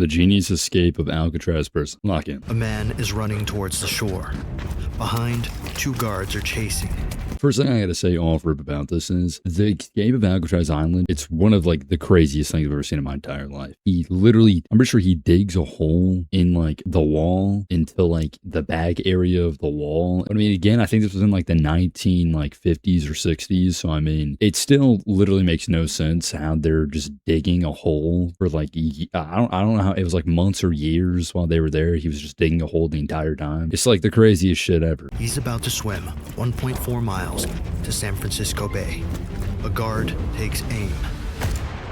The genius escape of Alcatraz prison. Lock in. A man is running towards the shore. Behind, 2 guards are chasing. First thing I gotta say off rip about this is the escape of Alcatraz Island. It's one of like the craziest things I've ever seen in my entire life. He literally, I'm pretty sure he digs a hole in like the wall into like the back area of the wall. I mean, again, I think this was in like the 50s or 60s. So I mean, it still literally makes no sense how they're just digging a hole for like, I don't know how it was like months or years while they were there. He was just digging a hole the entire time. It's like the craziest shit ever. He's about to swim 1.4 miles to San Francisco Bay. A guard takes aim.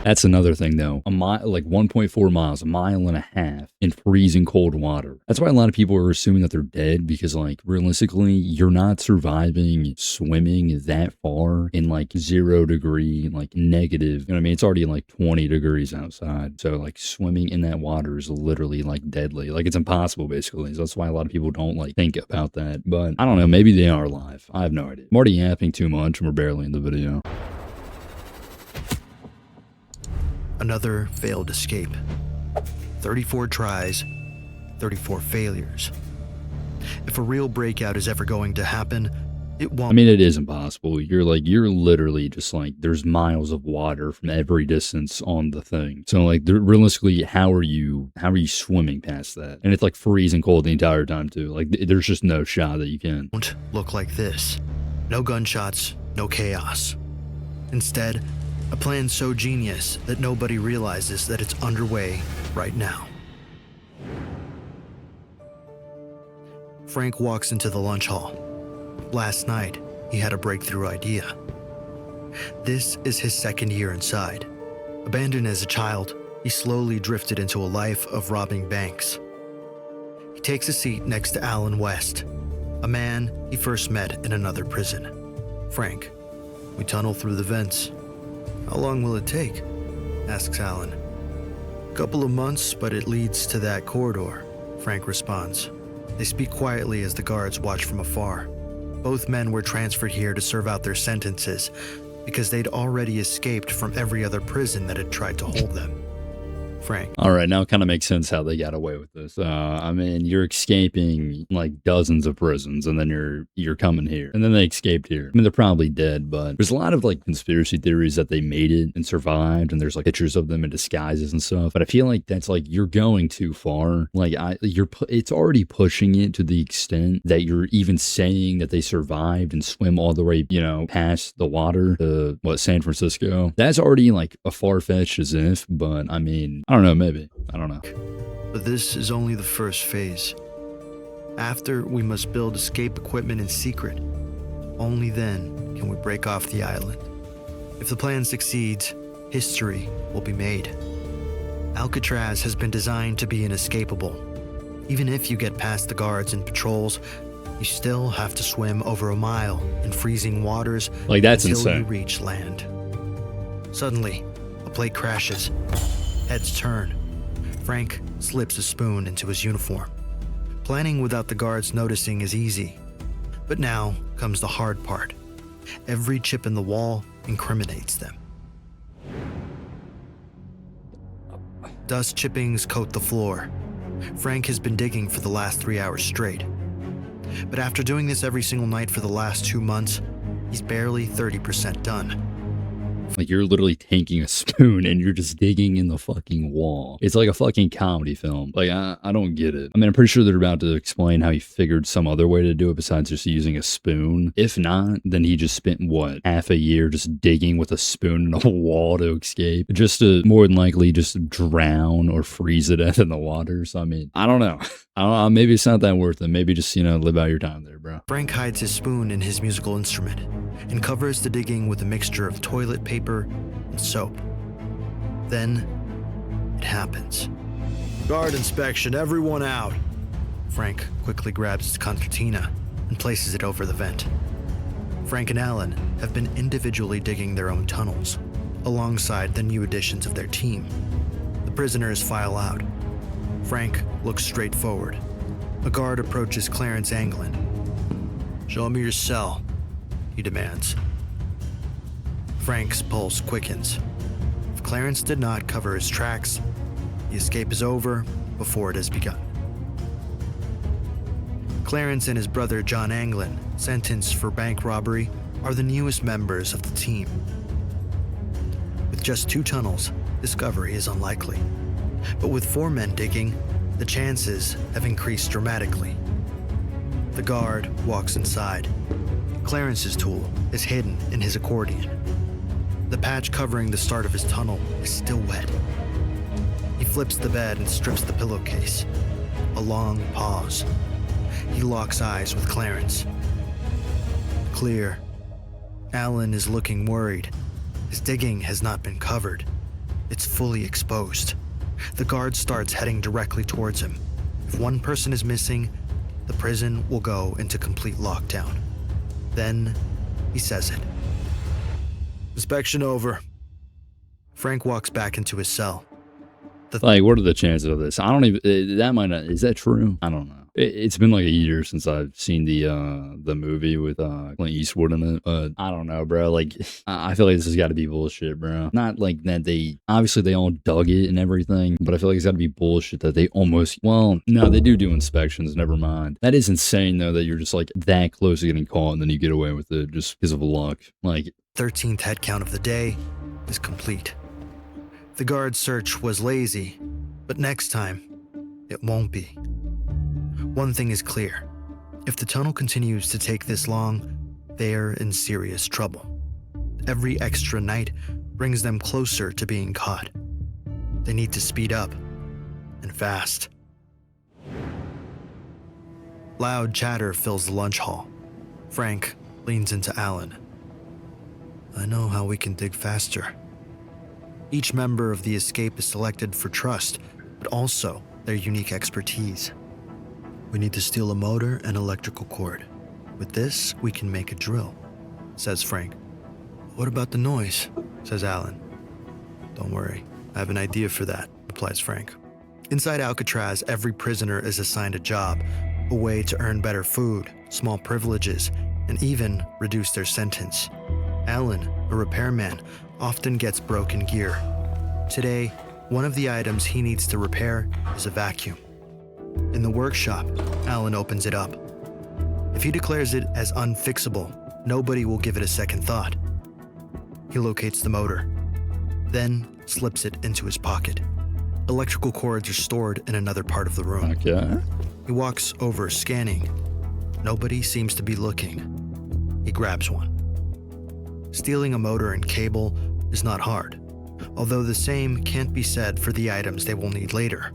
That's another thing though. A mile, like 1.4 miles, a mile and a half in freezing cold water. That's why a lot of people are assuming that they're dead, because like realistically, you're not surviving swimming that far in like 0 degree, like negative. You know what I mean? It's already like 20 degrees outside. So like swimming in that water is literally like deadly. Like it's impossible basically. So that's why a lot of people don't like think about that. But I don't know, maybe they are alive. I have no idea. I'm already yapping too much and we're barely in the video. Another failed escape. 34 tries, 34 failures. If a real breakout is ever going to happen, it won't. I mean, it is impossible. You're literally just like, there's miles of water from every distance on the thing. So like, realistically, how are you swimming past that? And it's like freezing cold the entire time too. Like, there's just no shot that you can. Won't look like this. No gunshots, no chaos. Instead, a plan so genius that nobody realizes that it's underway right now. Frank walks into the lunch hall. Last night, he had a breakthrough idea. This is his 2nd year inside. Abandoned as a child, he slowly drifted into a life of robbing banks. He takes a seat next to Alan West, a man he first met in another prison. Frank, we tunnel through the vents. How long will it take? Asks Alan. A couple of months, but it leads to that corridor, Frank responds. They speak quietly as the guards watch from afar. Both men were transferred here to serve out their sentences because they'd already escaped from every other prison that had tried to hold them. Frank. All right, now it kind of makes sense how they got away with this. I mean, you're escaping like dozens of prisons, and then you're coming here, and then they escaped here. I mean, they're probably dead, but there's a lot of like conspiracy theories that they made it and survived, and there's like pictures of them in disguises and stuff. But I feel like that's like you're going too far. Like it's already pushing it to the extent that you're even saying that they survived and swim all the way, past the water to San Francisco. That's already like a far-fetched as if, but I mean, I don't know, maybe. I don't know. But this is only the first phase. After, we must build escape equipment in secret. Only then can we break off the island. If the plan succeeds, history will be made. Alcatraz has been designed to be inescapable. Even if you get past the guards and patrols, you still have to swim over a mile in freezing waters like that's until insane. You reach land. Suddenly, a plate crashes. Heads turn. Frank slips a spoon into his uniform. Planning without the guards noticing is easy. But now comes the hard part. Every chip in the wall incriminates them. Dust chippings coat the floor. Frank has been digging for the last 3 hours straight. But after doing this every single night for the last 2 months, he's barely 30% done. Like you're literally taking a spoon and you're just digging in the fucking wall. It's like a fucking comedy film. Like I don't get it. I mean, I'm pretty sure they're about to explain how he figured some other way to do it besides just using a spoon. If not, then he just spent half a year just digging with a spoon in a wall to escape, just to more than likely just drown or freeze to death in the water. So I mean, I don't know. Maybe it's not that worth it. Maybe just, live out your time there, bro. Frank hides his spoon in his musical instrument and covers the digging with a mixture of toilet paper and soap. Then, it happens. Guard inspection, everyone out. Frank quickly grabs his concertina and places it over the vent. Frank and Alan have been individually digging their own tunnels, alongside the new additions of their team. The prisoners file out. Frank looks straight forward. A guard approaches Clarence Anglin. "Show me your cell," he demands. Frank's pulse quickens. If Clarence did not cover his tracks, The escape is over before it has begun. Clarence and his brother John Anglin, sentenced for bank robbery, are the newest members of the team. With just 2 tunnels, discovery is unlikely. But with 4 men digging, the chances have increased dramatically. The guard walks inside. Clarence's tool is hidden in his accordion. The patch covering the start of his tunnel is still wet. He flips the bed and strips the pillowcase. A long pause. He locks eyes with Clarence. Clear. Alan is looking worried. His digging has not been covered. It's fully exposed. The guard starts heading directly towards him. If one person is missing, the prison will go into complete lockdown. Then he says it. Inspection over. Frank walks back into his cell. Like, what are the chances of this? I don't even, that might not, is that true? I don't know. It's been like a year since I've seen the movie with Clint Eastwood in it. I don't know, bro. Like, I feel like this has got to be bullshit, bro. Not like that they, obviously they all dug it and everything, but I feel like it's got to be bullshit that they almost, well, no, they do inspections, never mind. That is insane, though, that you're just like that close to getting caught and then you get away with it just because of luck. Like, 13th head count of the day is complete. The guard's search was lazy, but next time, it won't be. One thing is clear. If the tunnel continues to take this long, they're in serious trouble. Every extra night brings them closer to being caught. They need to speed up, and fast. Loud chatter fills the lunch hall. Frank leans into Alan. I know how we can dig faster. Each member of the escape is selected for trust, but also their unique expertise. We need to steal a motor and electrical cord. With this, we can make a drill, says Frank. What about the noise? Says Alan. Don't worry, I have an idea for that, replies Frank. Inside Alcatraz, every prisoner is assigned a job, a way to earn better food, small privileges, and even reduce their sentence. Alan, a repairman, often gets broken gear. Today, one of the items he needs to repair is a vacuum. In the workshop, Alan opens it up. If he declares it as unfixable, nobody will give it a second thought. He locates the motor, then slips it into his pocket. Electrical cords are stored in another part of the room. okay. He walks over, scanning. Nobody seems to be looking. He grabs one. Stealing a motor and cable is not hard, although the same can't be said for the items they will need later.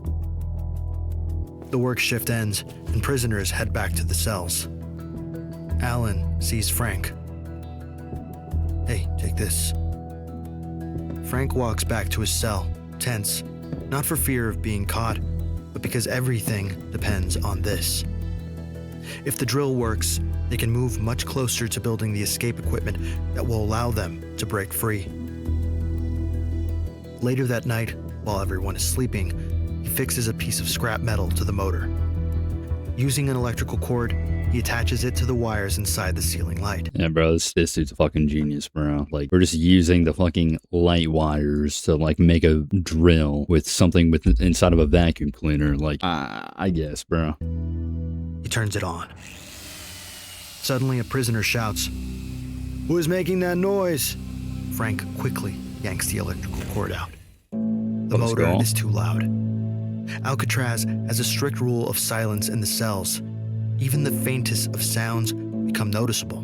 The work shift ends, and prisoners head back to the cells. Alan sees Frank. Hey, take this. Frank walks back to his cell, tense, not for fear of being caught, but because everything depends on this. If the drill works, they can move much closer to building the escape equipment that will allow them to break free. Later that night, while everyone is sleeping, he fixes a piece of scrap metal to the motor. Using an electrical cord, he attaches it to the wires inside the ceiling light. Yeah, bro, this dude's a fucking genius, bro. Like, we're just using the fucking light wires to, like, make a drill with something with inside of a vacuum cleaner. Like, I guess, bro. He turns it on. Suddenly, a prisoner shouts, "Who is making that noise?" Frank quickly yanks the electrical cord out. The Let's motor go. is too loud. Alcatraz has a strict rule of silence in the cells. Even the faintest of sounds become noticeable.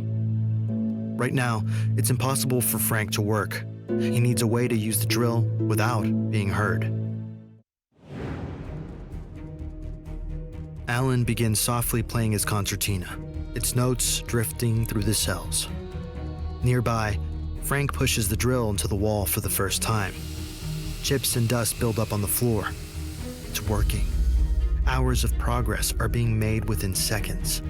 Right now, it's impossible for Frank to work. He needs a way to use the drill without being heard. Alan begins softly playing his concertina, its notes drifting through the cells. Nearby, Frank pushes the drill into the wall for the first time. Chips and dust build up on the floor. It's working. Hours of progress are being made within seconds.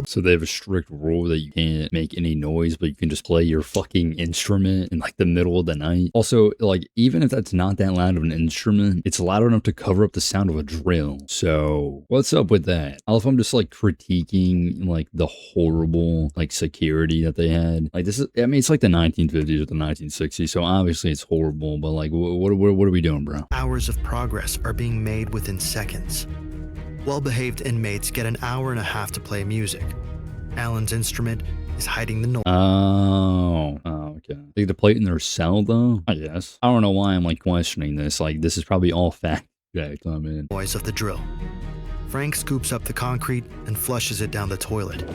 So they have a strict rule that you can't make any noise, but you can just play your fucking instrument in like the middle of the night. Also, like, even if that's not that loud of an instrument, it's loud enough to cover up the sound of a drill. So what's up with that? If I'm just like critiquing like the horrible like security that they had, like this is, I mean, it's like the 1950s or the 1960s, so obviously it's horrible, but like what are we doing, bro? Hours of progress are being made within seconds. Well-behaved inmates get an hour and a half to play music. Alan's instrument is hiding the noise. Okay. They get to play it in their cell, though? I guess. I don't know why I'm, like, questioning this. Like, this is probably all fact checked. I mean, Noise of the drill. Frank scoops up the concrete and flushes it down the toilet.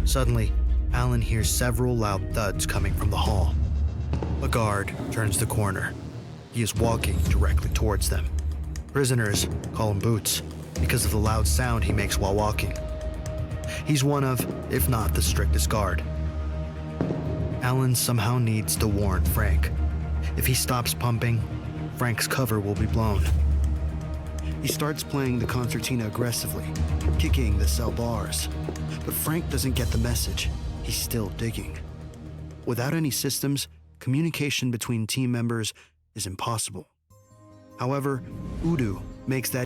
Suddenly, Alan hears several loud thuds coming from the hall. A guard turns the corner. He is walking directly towards them. Prisoners call him Boots because of the loud sound he makes while walking. He's one of, if not the strictest guard. Alan somehow needs to warn Frank. If he stops pumping, Frank's cover will be blown. He starts playing the concertina aggressively, kicking the cell bars. But Frank doesn't get the message. He's still digging. Without any systems, communication between team members is impossible. However, Udo makes that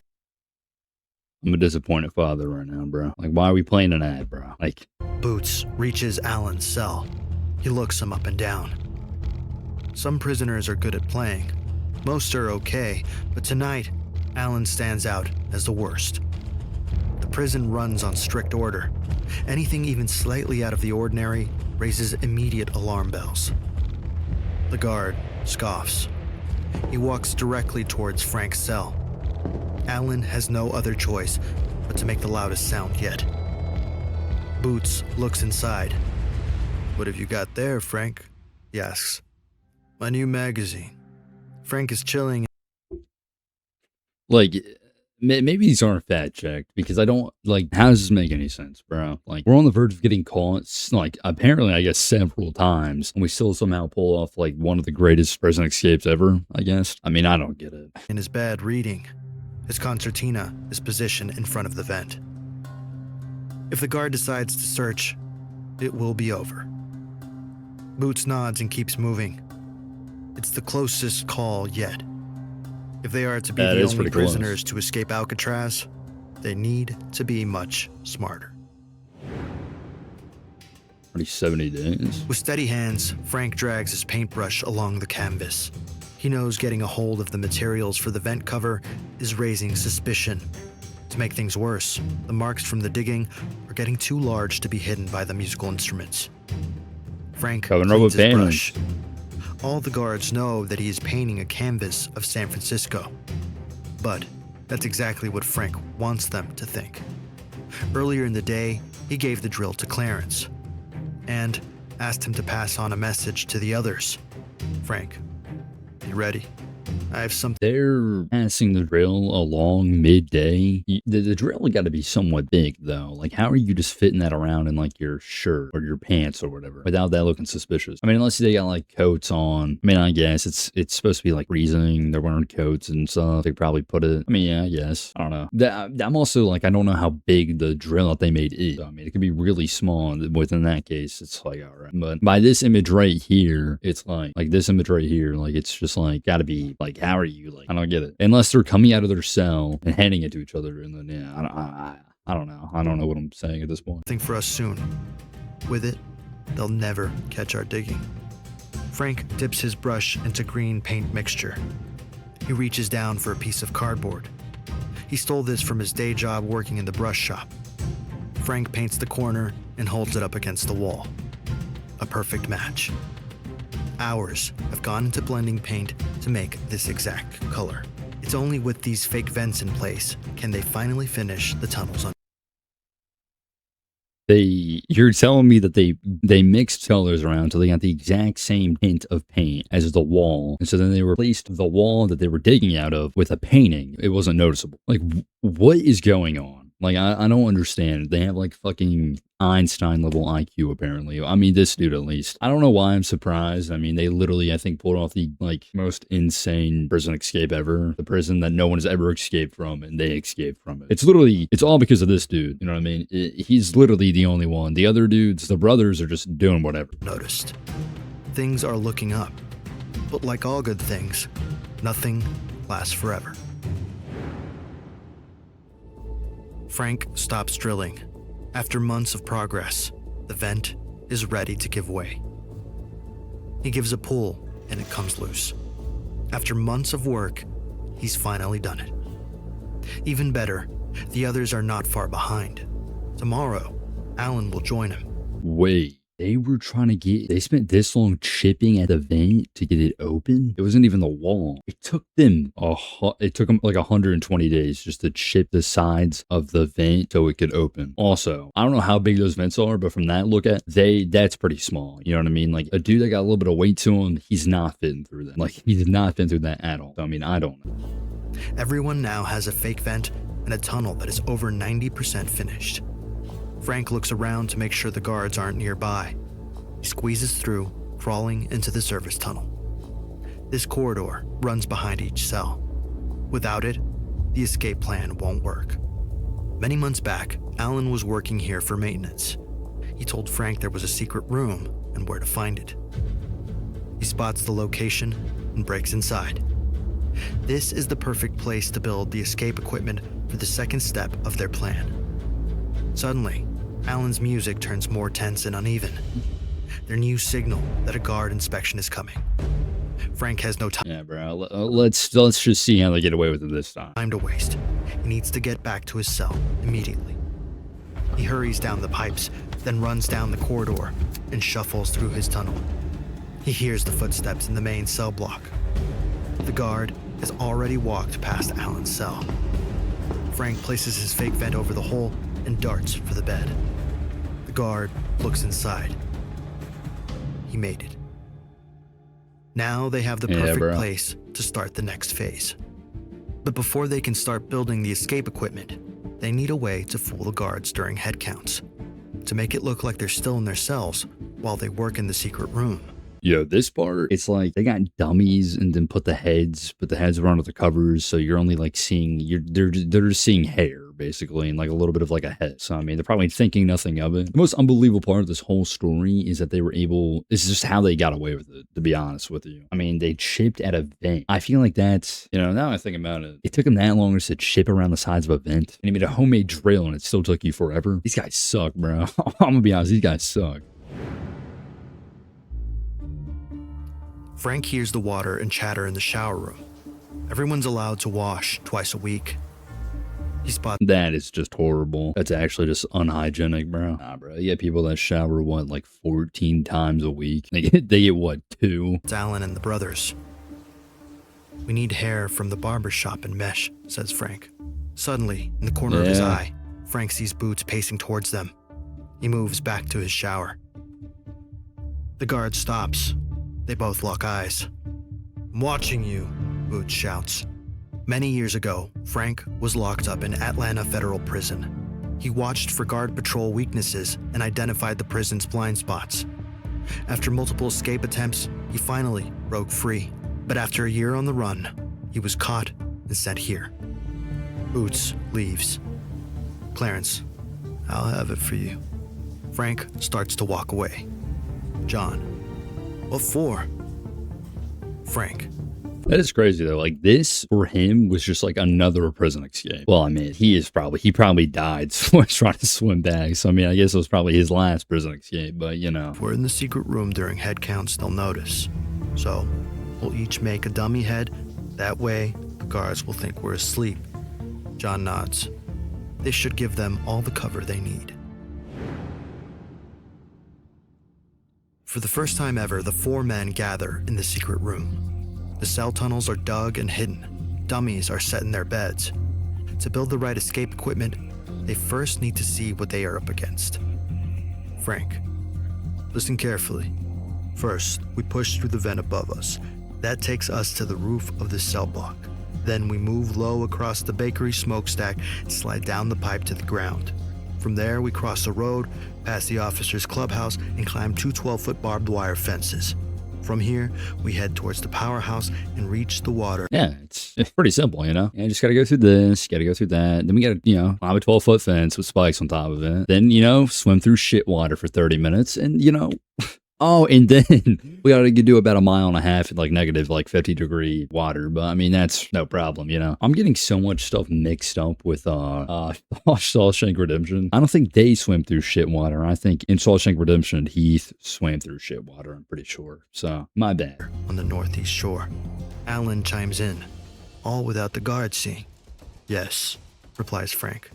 I'm a disappointed father right now, bro. Like, why are we playing an ad, bro? Like, Boots reaches Alan's cell. He looks him up and down. Some prisoners are good at playing. Most are okay, but tonight, Alan stands out as the worst. The prison runs on strict order. Anything even slightly out of the ordinary raises immediate alarm bells. The guard scoffs. He walks directly towards Frank's cell. Alan has no other choice but to make the loudest sound yet. Boots looks inside. "What have you got there, Frank?" he asks. "My new magazine." Frank is chilling. like, maybe these aren't fact checked because I don't, like, how does this make any sense, bro? Like, we're on the verge of getting caught, like, apparently, I guess, several times, and we still somehow pull off, like, one of the greatest prison escapes ever, I guess. I mean, I don't get it. In his bed reading. His concertina is positioned in front of the vent. If the guard decides to search, it will be over. Boots nods and keeps moving. It's the closest call yet. If they are to be That the is only pretty close. prisoners to escape Alcatraz, they need to be much smarter. Already 70 days. With steady hands, Frank drags his paintbrush along the canvas. He knows getting a hold of the materials for the vent cover is raising suspicion. To make things worse, the marks from the digging are getting too large to be hidden by the musical instruments. Frank Coming up cleans with his painting. brush. All the guards know that he is painting a canvas of San Francisco. But that's exactly what Frank wants them to think. Earlier in the day, he gave the drill to Clarence and asked him to pass on a message to the others. "Frank, you ready? I have something." They're passing the drill along midday. The drill got to be somewhat big, though. Like, how are you just fitting that around in, like, your shirt or your pants or whatever without that looking suspicious? I mean, unless they got, like, coats on. I mean, I guess it's supposed to be, like, freezing. They're wearing coats and stuff. They probably put it. I mean, yeah, I guess. I don't know. I'm also, like, I don't know how big the drill that they made is. I mean, it could be really small. Within that case, it's like, all right. But by this image right here, it's like this image right here, like, it's just, like, gotta be, like, how are you? Like, I don't get it. Unless they're coming out of their cell and handing it to each other, and then, yeah, I don't know. I don't know what I'm saying at this point. for us soon. With it, they'll never catch our digging. Frank dips his brush into green paint mixture. He reaches down for a piece of cardboard. He stole this from his day job working in the brush shop. Frank paints the corner and holds it up against the wall. A perfect match. Hours have gone into blending paint to make this exact color. It's only with these fake vents in place can they finally finish the tunnels on. You're telling me that they mixed colors around so they got the exact same tint of paint as the wall, and so then they replaced the wall that they were digging out of with a painting. It wasn't noticeable. Like, what is going on? Like, I don't understand. They have like fucking Einstein level IQ apparently. I mean, this dude at least. I don't know why I'm surprised. I mean, they literally, I think, pulled off the like most insane prison escape ever. The prison that no one has ever escaped from, and they escaped from it. It's literally, it's all because of this dude. You know what I mean? He's literally the only one. The other dudes, the brothers, are just doing whatever. Noticed. Things are looking up. But like all good things, nothing lasts forever. Frank stops drilling. After months of progress, the vent is ready to give way. He gives a pull, and it comes loose. After months of work, he's finally done it. Even better, the others are not far behind. Tomorrow, Alan will join him. Wait, they spent this long chipping at the vent to get it open? It wasn't even the wall. It took them like 120 days just to chip the sides of the vent so it could open. Also, I don't know how big those vents are, but from that look at, that's pretty small. You know what I mean? Like a dude that got a little bit of weight to him, he's not fitting through that. Like he did not fit through that at all. So, I mean, I don't know. Everyone now has a fake vent and a tunnel that is over 90% finished. Frank looks around to make sure the guards aren't nearby. He squeezes through, crawling into the service tunnel. This corridor runs behind each cell. Without it, the escape plan won't work. Many months back, Alan was working here for maintenance. He told Frank there was a secret room and where to find it. He spots the location and breaks inside. This is the perfect place to build the escape equipment for the second step of their plan. Suddenly, Alan's music turns more tense and uneven. Their new signal that a guard inspection is coming. Frank has no time. Yeah, bro. Let's just see how they get away with it this time. To waste. He needs to get back to his cell immediately. He hurries down the pipes, then runs down the corridor and shuffles through his tunnel. He hears the footsteps in the main cell block. The guard has already walked past Alan's cell. Frank places his fake vent over the hole and darts for the bed. The guard looks inside. He made it. Now they have the perfect place to start the next phase. But before they can start building the escape equipment, they need a way to fool the guards during head counts, to make it look like they're still in their cells while they work in the secret room. Yo, this part, it's like they got dummies and then put the heads are under the covers, so you're only like seeing, they're just seeing hair basically and like a little bit of like a head. So I mean, they're probably thinking nothing of it. The most unbelievable part of this whole story is that they were able, this is just how they got away with it, to be honest with you. I mean, they chipped at a vent. I feel like that's, you know, now I think about it, it took them that long to chip around the sides of a vent, and he made a homemade drill and it still took you forever. These guys suck, bro. I'm gonna be honest, these guys suck. Frank hears the water and chatter in the shower room. Everyone's allowed to wash twice a week. He spots that is just horrible. That's actually just unhygienic, bro. Nah, bro. You get people that shower, what, like 14 times a week? They get what, 2? It's Alan and the brothers. We need hair from the barber shop and mesh, says Frank. Suddenly, in the corner of his eye, Frank sees Boots pacing towards them. He moves back to his shower. The guard stops. They both lock eyes. "I'm watching you," Boots shouts. Many years ago, Frank was locked up in Atlanta Federal Prison. He watched for guard patrol weaknesses and identified the prison's blind spots. After multiple escape attempts, he finally broke free. But after a year on the run, he was caught and sent here. Boots leaves. "Clarence, I'll have it for you." Frank starts to walk away. John, "What for?" Frank, that is crazy though. Like this for him was just like another prison escape. Well, I mean, he probably died trying to swim back. So I mean, I guess it was probably his last prison escape, but you know. "If we're in the secret room during head counts, they'll notice. So we'll each make a dummy head. That way, the guards will think we're asleep." John nods. This should give them all the cover they need. For the first time ever, the 4 men gather in the secret room. The cell tunnels are dug and hidden. Dummies are set in their beds. To build the right escape equipment, they first need to see what they are up against. Frank, listen carefully. First, we push through the vent above us. That takes us to the roof of the cell block. Then we move low across the bakery smokestack and slide down the pipe to the ground. From there, we cross the road, past the officers' clubhouse, and climb two 12-foot barbed wire fences. From here, we head towards the powerhouse and reach the water. Yeah, it's pretty simple, you know? You just gotta go through this, gotta go through that. Then we gotta, climb a 12-foot fence with spikes on top of it. Then, swim through shit water for 30 minutes. And, oh, and then we gotta do about a mile and a half in negative 50-degree water. But I mean, that's no problem, I'm getting so much stuff mixed up with Shawshank Redemption. I don't think they swim through shit water. I think in Shawshank Redemption, Heath swam through shit water, I'm pretty sure. So, my bad. On the northeast shore, Alan chimes in, all without the guards seeing. Yes, replies Frank.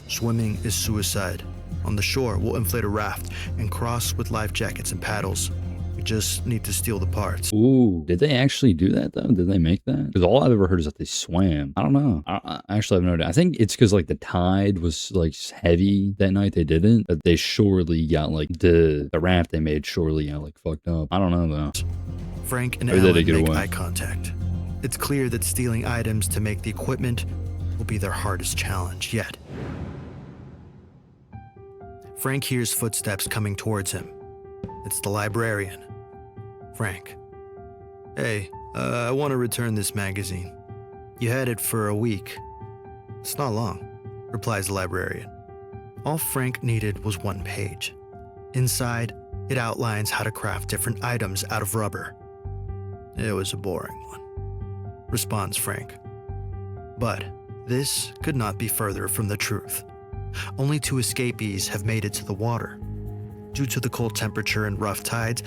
Swimming is suicide. On the shore, we'll inflate a raft and cross with life jackets and paddles. We just need to steal the parts. Ooh, did they actually do that though? Did they make that? Because all I've ever heard is that they swam. I don't know. I actually have no idea. I think it's because the tide was heavy that night. They didn't. But they surely got the raft they made surely got fucked up. I don't know though. Frank and Alan make eye contact. It's clear that stealing items to make the equipment will be their hardest challenge yet. Frank hears footsteps coming towards him. It's the librarian. Frank. Hey, I want to return this magazine. You had it for a week. It's not long, replies the librarian. All Frank needed was one page. Inside, it outlines how to craft different items out of rubber. It was a boring one, responds Frank. But this could not be further from the truth. Only 2 escapees have made it to the water. Due to the cold temperature and rough tides,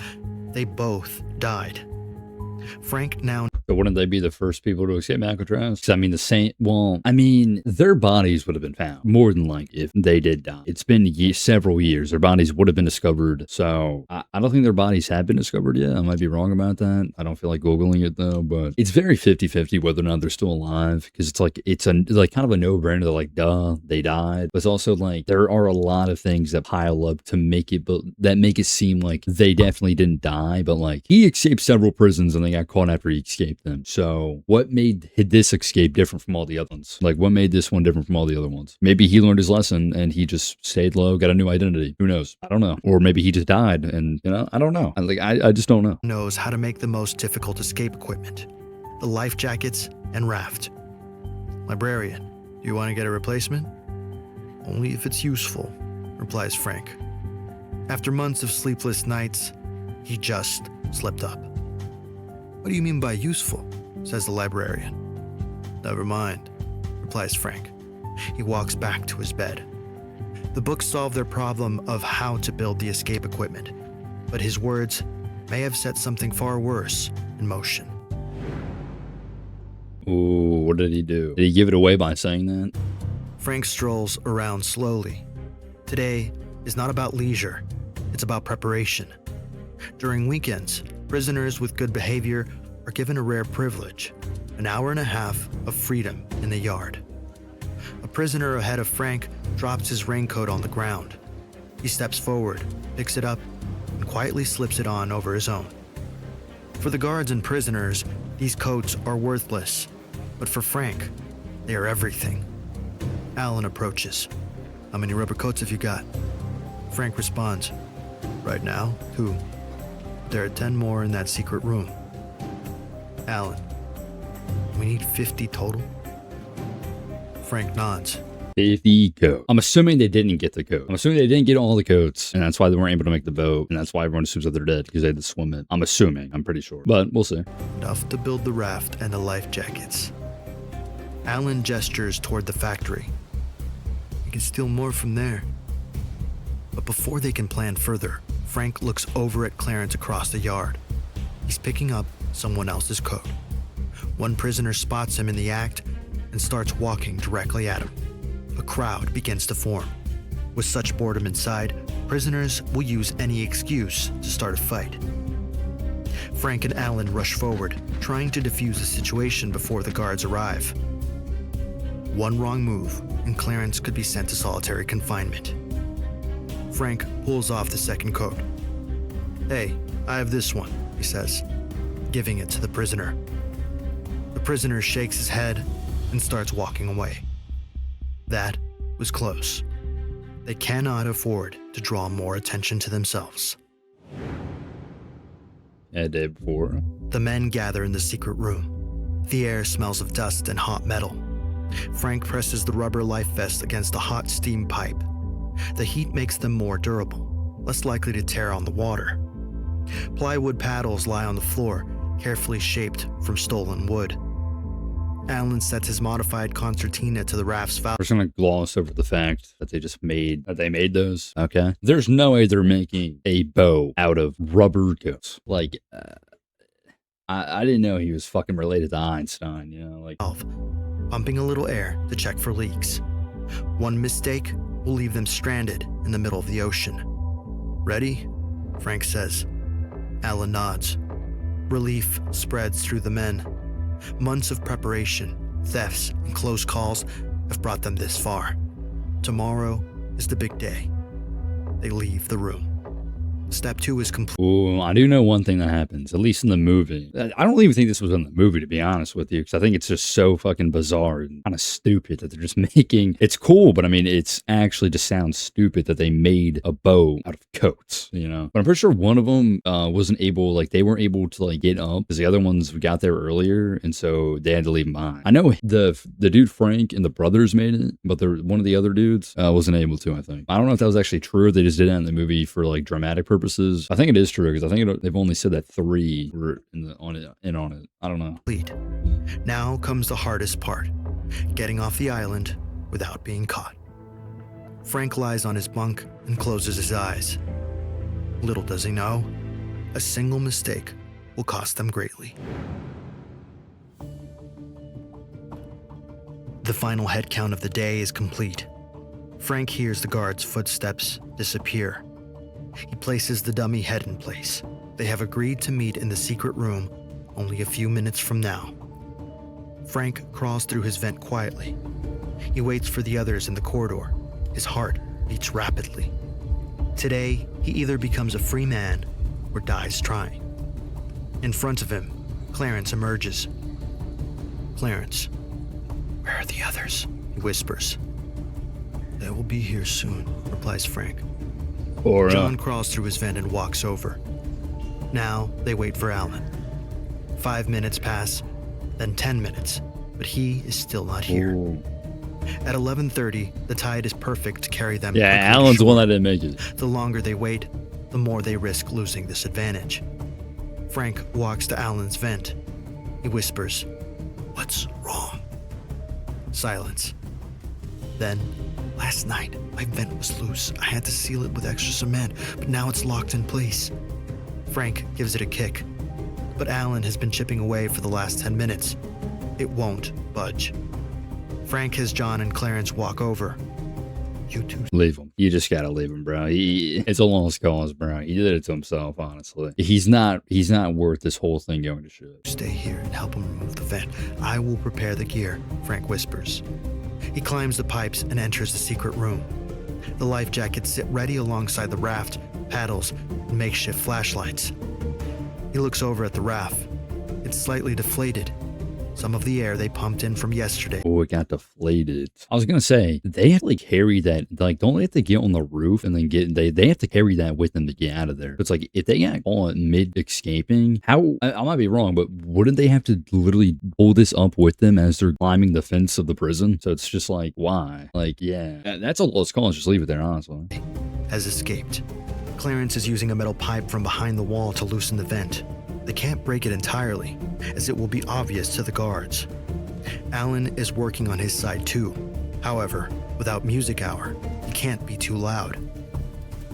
they both died. Frank now... But wouldn't they be the first people to escape Alcatraz? Because their bodies would have been found more than if they did die. It's been several years. Their bodies would have been discovered. So I don't think their bodies have been discovered yet. I might be wrong about that. I don't feel like Googling it though, but it's very 50-50 whether or not they're still alive. Because it's kind of a no-brainer. They're duh, they died. But it's also there are a lot of things that pile up to make it seem like they definitely didn't die. But he escaped several prisons and they got caught after he escaped them. So what made this escape different from all the other ones? What made this one different from all the other ones? Maybe he learned his lesson and he just stayed low, got a new identity. Who knows? I don't know. Or maybe he just died and, I don't know. I just don't know. Knows how to make the most difficult escape equipment. The life jackets and raft. Librarian, do you want to get a replacement? Only if it's useful, replies Frank. After months of sleepless nights, he just slipped up. What do you mean by useful? Says the librarian. Never mind, replies Frank. He walks back to his bed. The book solved their problem of how to build the escape equipment, but his words may have set something far worse in motion. Ooh, what did he do? Did he give it away by saying that? Frank strolls around slowly. Today is not about leisure, it's about preparation. During weekends, prisoners with good behavior are given a rare privilege, an hour and a half of freedom in the yard. A prisoner ahead of Frank drops his raincoat on the ground. He steps forward, picks it up, and quietly slips it on over his own. For the guards and prisoners, these coats are worthless, but for Frank, they are everything. Alan approaches. How many rubber coats have you got? Frank responds, right now, 2. There are 10 more in that secret room. Alan, we need 50 total? Frank nods. 50 coats. I'm assuming they didn't get the coat. I'm assuming they didn't get all the coats, and that's why they weren't able to make the boat, and that's why everyone assumes that they're dead, because they had to swim it. I'm assuming. I'm pretty sure. But we'll see. Enough to build the raft and the life jackets. Alan gestures toward the factory. We can steal more from there. But before they can plan further, Frank looks over at Clarence across the yard. He's picking up someone else's coat. One prisoner spots him in the act and starts walking directly at him. A crowd begins to form. With such boredom inside, prisoners will use any excuse to start a fight. Frank and Alan rush forward, trying to defuse the situation before the guards arrive. One wrong move, and Clarence could be sent to solitary confinement. Frank pulls off the second coat. Hey, I have this one, he says, giving it to the prisoner. The prisoner shakes his head and starts walking away. That was close. They cannot afford to draw more attention to themselves. A day before. The men gather in the secret room. The air smells of dust and hot metal. Frank presses the rubber life vest against a hot steam pipe. The heat makes them more durable, less likely to tear on the water. Plywood paddles lie on the floor, carefully shaped from stolen wood. Alan sets his modified concertina to the raft's valve. We're just gonna gloss over the fact that they made those. Okay, there's no way they're making a bow out of rubber coats. Like, I didn't know he was fucking related to Einstein. You know, like Pumping a little air to check for leaks. One mistake will leave them stranded in the middle of the ocean. Ready? Frank says. Alan nods. Relief spreads through the men. Months of preparation, thefts, and close calls have brought them this far. Tomorrow is the big day. They leave the room. Step 2 is complete. Ooh, I do know one thing that happens, at least in the movie. I don't even think this was in the movie, to be honest with you, because I think it's just so fucking bizarre and kind of stupid that they're just making. It's cool, but I mean, it's actually just sounds stupid that they made a bow out of coats, you know? But I'm pretty sure one of them wasn't able, like, they weren't able to, like, get up because the other ones got there earlier, and so they had to leave them behind. I know the dude Frank and the brothers made it, but one of the other dudes wasn't able to, I think. I don't know if that was actually true or they just did it in the movie for, like, dramatic purposes. I think it is true because I think they've only said that 3 were on it. I don't know. Now comes the hardest part, getting off the island without being caught. Frank lies on his bunk and closes his eyes. Little does he know, a single mistake will cost them greatly. The final head count of the day is complete. Frank hears the guard's footsteps disappear. He places the dummy head in place. They have agreed to meet in the secret room only a few minutes from now. Frank crawls through his vent quietly. He waits for the others in the corridor. His heart beats rapidly. Today, he either becomes a free man or dies trying. In front of him, Clarence emerges. Clarence, where are the others? He whispers. They will be here soon, replies Frank. John crawls through his vent and walks over. Now they wait for Alan. 5 minutes pass, then 10 minutes, but he is still not here. Ooh. At 11:30, the tide is perfect to carry them. Yeah, Alan's the one that didn't make it. The longer they wait, the more they risk losing this advantage. Frank walks to Alan's vent. He whispers, "What's wrong?" Silence. Then, last night, my vent was loose. I had to seal it with extra cement, but now it's locked in place. Frank gives it a kick, but Alan has been chipping away for the last 10 minutes. It won't budge. Frank has John and Clarence walk over. You two leave him. You just gotta leave him, bro. It's a lost cause, bro. He did it to himself, honestly. He's not worth this whole thing going to shit. Stay here and help him remove the vent. I will prepare the gear, Frank whispers. He climbs the pipes and enters the secret room. The life jackets sit ready alongside the raft, paddles, and makeshift flashlights. He looks over at the raft. It's slightly deflated. Some of the air they pumped in from yesterday. Oh, it got deflated. I was gonna say, they have to like carry that, like, don't they have to get on the roof and then they have to carry that with them to get out of there. It's like, if they got caught mid-escaping, how, I might be wrong, but wouldn't they have to literally pull this up with them as they're climbing the fence of the prison? So it's just like, why? Like, yeah, that's a lost cause. Just leave it there, honestly. Has escaped. Clarence is using a metal pipe from behind the wall to loosen the vent. They can't break it entirely, as it will be obvious to the guards. Alan is working on his side too. However, without music hour, he can't be too loud.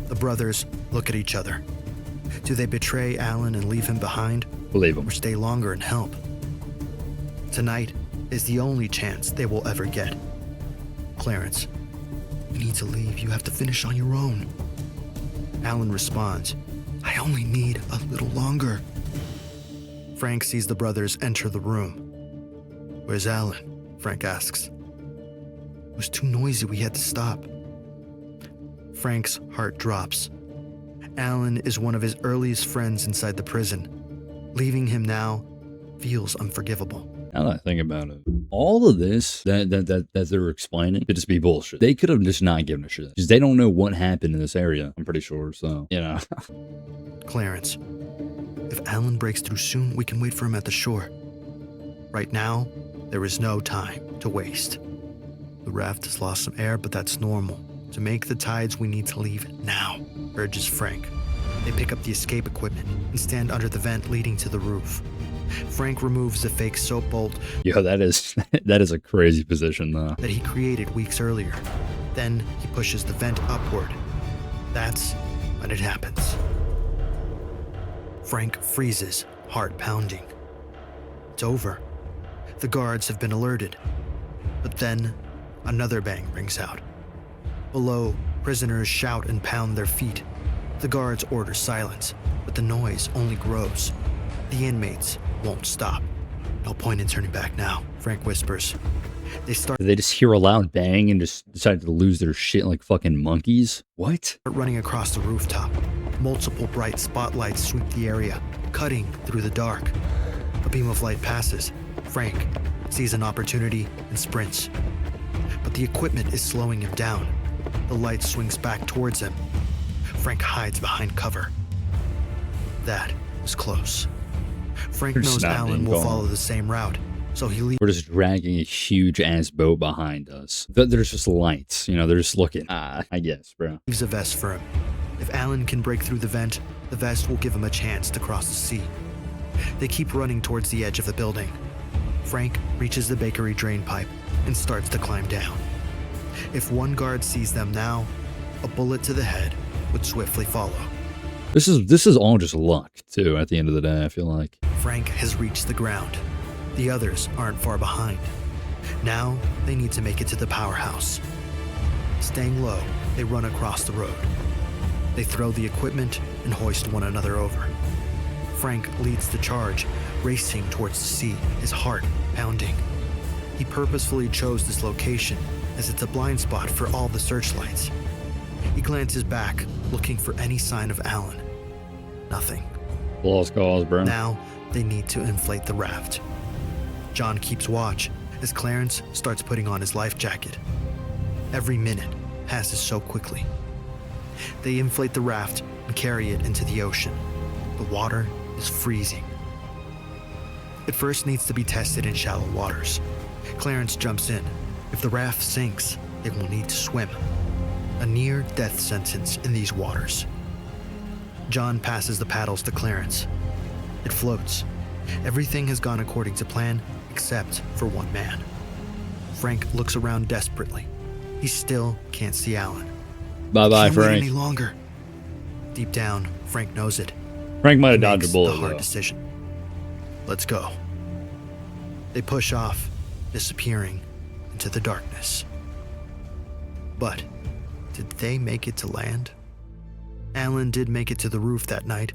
The brothers look at each other. Do they betray Alan and leave him behind? Believe him. Or stay longer and help? Tonight is the only chance they will ever get. Clarence, we need to leave. You have to finish on your own. Alan responds, I only need a little longer. Frank sees the brothers enter the room. Where's Alan? Frank asks. It was too noisy, we had to stop. Frank's heart drops. Alan is one of his earliest friends inside the prison. Leaving him now feels unforgivable. Now that I think about it, all of this that they were explaining could just be bullshit. They could have just not given a shit because they don't know what happened in this area. I'm pretty sure. So, you know. Clarence, if Alan breaks through soon, we can wait for him at the shore. Right now, there is no time to waste. The raft has lost some air, but that's normal. To make the tides, we need to leave now, urges Frank. They pick up the escape equipment and stand under the vent leading to the roof. Frank removes the fake soap bolt Yo, that is a crazy position though. that he created weeks earlier. Then he pushes the vent upward. That's when it happens. Frank freezes, heart pounding. It's over. The guards have been alerted. But then, another bang rings out. Below, prisoners shout and pound their feet. The guards order silence, but the noise only grows. The inmates won't stop. No point in turning back now, Frank whispers. They start Did they just hear a loud bang and just decided to lose their shit like fucking monkeys? What? running across the rooftop. Multiple bright spotlights sweep the area, cutting through the dark. A beam of light passes. Frank sees an opportunity and sprints. But the equipment is slowing him down. The light swings back towards him. Frank hides behind cover. That was close. Frank They're just knows not Alan being will gone. follow the same route, so he leaves We're just dragging a huge ass boat behind us. There's just lights, you know, they're just looking. I guess, bro. a vest for him. If Alan can break through the vent, the vest will give him a chance to cross the sea. They keep running towards the edge of the building. Frank reaches the bakery drain pipe and starts to climb down. If one guard sees them now, a bullet to the head would swiftly follow. This is all just luck, too, at the end of the day, I feel like. Frank has reached the ground. The others aren't far behind. Now they need to make it to the powerhouse. Staying low, they run across the road. They throw the equipment and hoist one another over. Frank leads the charge, racing towards the sea, his heart pounding. He purposefully chose this location as it's a blind spot for all the searchlights. He glances back, looking for any sign of Alan. Nothing. Lost cause, bro. Now they need to inflate the raft. John keeps watch as Clarence starts putting on his life jacket. Every minute passes so quickly. They inflate the raft and carry it into the ocean. The water is freezing. It first needs to be tested in shallow waters. Clarence jumps in. If the raft sinks, it will need to swim. A near-death sentence in these waters. John passes the paddles to Clarence. It floats. Everything has gone according to plan, except for one man. Frank looks around desperately. He still can't see Alan. Bye-bye, Can't wait any Frank. longer. Deep down, Frank knows it. Frank might He have dodged makes a bullet, the hard though. decision. Let's go. They push off, disappearing into the darkness. But did they make it to land? Alan did make it to the roof that night,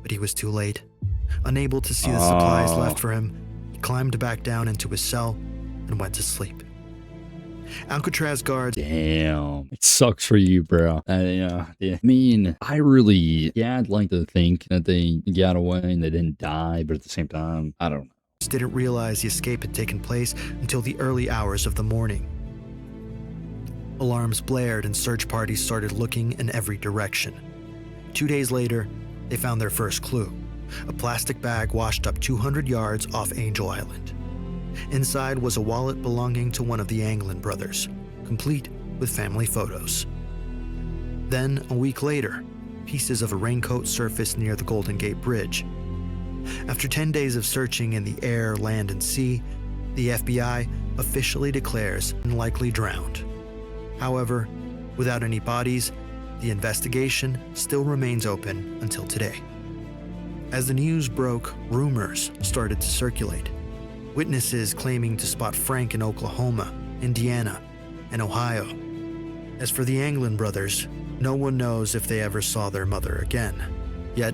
but he was too late. Unable to see the supplies Oh. left for him, he climbed back down into his cell and went to sleep. Alcatraz guards Damn. It sucks for you, bro. Yeah. I mean, I'd like to think that they got away and they didn't die, but at the same time, I don't know. didn't realize the escape had taken place until the early hours of the morning. Alarms blared and search parties started looking in every direction. 2 days later, they found their first clue, a plastic bag washed up 200 yards off Angel Island. Inside was a wallet belonging to one of the Anglin brothers, complete with family photos. Then, a week later, pieces of a raincoat surfaced near the Golden Gate Bridge. After 10 days of searching in the air, land, and sea, the FBI officially declares unlikely drowned. However, without any bodies, the investigation still remains open until today. As the news broke, rumors started to circulate. Witnesses claiming to spot Frank in Oklahoma, Indiana, and Ohio. As for the Anglin brothers, no one knows if they ever saw their mother again. Yet,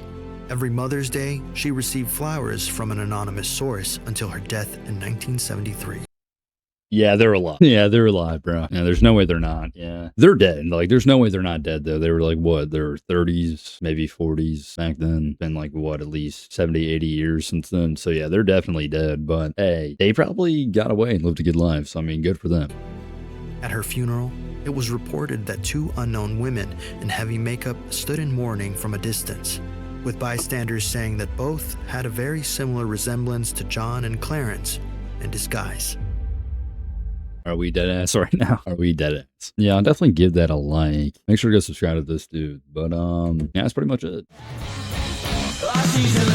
every Mother's Day, she received flowers from an anonymous source until her death in 1973. Yeah, they're alive. Yeah, they're alive, bro. Yeah, there's no way they're not. Yeah. They're dead. Like, there's no way they're not dead, though. They were like, what? Their 30s, maybe 40s back then. Been like, what, at least 70, 80 years since then. So, yeah, they're definitely dead. But, hey, they probably got away and lived a good life. So, I mean, good for them. At her funeral, it was reported that two unknown women in heavy makeup stood in mourning from a distance, with bystanders saying that both had a very similar resemblance to John and Clarence in disguise. Are we dead ass right now? Are we dead ass? Yeah, I'll definitely give that a like. Make sure to go subscribe to this dude. But, yeah, that's pretty much it. She's a